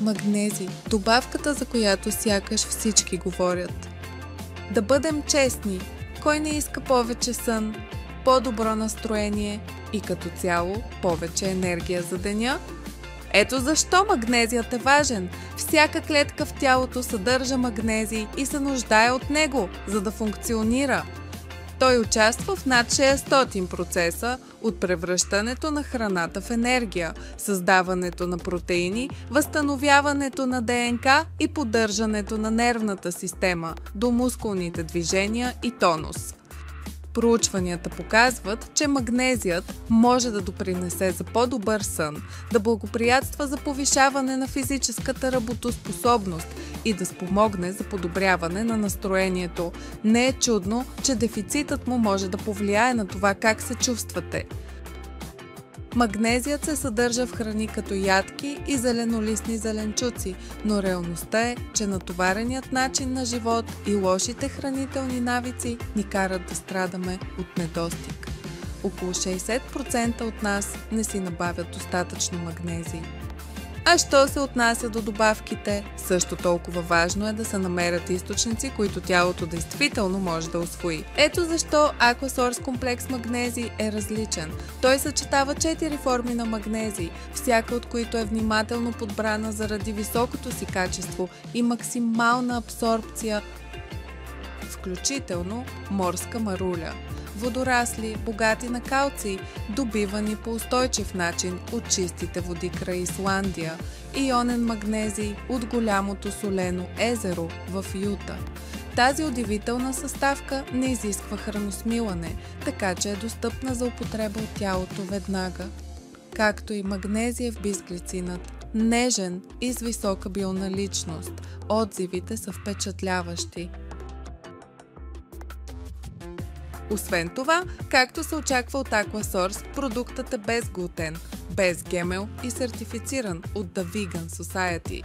Магнези – добавката, за която сякаш всички говорят. Да бъдем честни, кой не иска повече сън, по-добро настроение и като цяло повече енергия за деня? Ето защо магнезият е важен. Всяка клетка в тялото съдържа магнезий и се нуждае от него, за да функционира. Той участва в над 600 процеса от превръщането на храната в енергия, създаването на протеини, възстановяването на ДНК и поддържането на нервната система до мускулните движения и тонус. Проучванията показват, че магнезият може да допринесе за по-добър сън, да благоприятства за повишаване на физическата работоспособност и да спомогне за подобряване на настроението. Не е чудно, че дефицитът му може да повлияе на това как се чувствате. Магнезият се съдържа в храни като ядки и зеленолистни зеленчуци, но реалността е, че натовареният начин на живот и лошите хранителни навици ни карат да страдаме от недостиг. Около 60% от нас не си набавят достатъчно магнезий. А що се отнася до добавките, също толкова важно е да се намерят източници, които тялото действително може да усвои. Ето защо Aquasource комплекс магнезий е различен. Той съчетава 4 форми на магнезий, всяка от които е внимателно подбрана заради високото си качество и максимална абсорбция, включително морска маруля. Водорасли, богати на калций, добивани по устойчив начин от чистите води край Исландия, ионен магнезий от голямото солено езеро в Юта. Тази удивителна съставка не изисква храносмилане, така че е достъпна за употреба от тялото веднага. Както и магнезиев бисглицинът, нежен и с висока бионаличност, отзивите са впечатляващи. Освен това, както се очаква от Aquasource, продуктът е без глутен, без ГМО и сертифициран от The Vegan Society.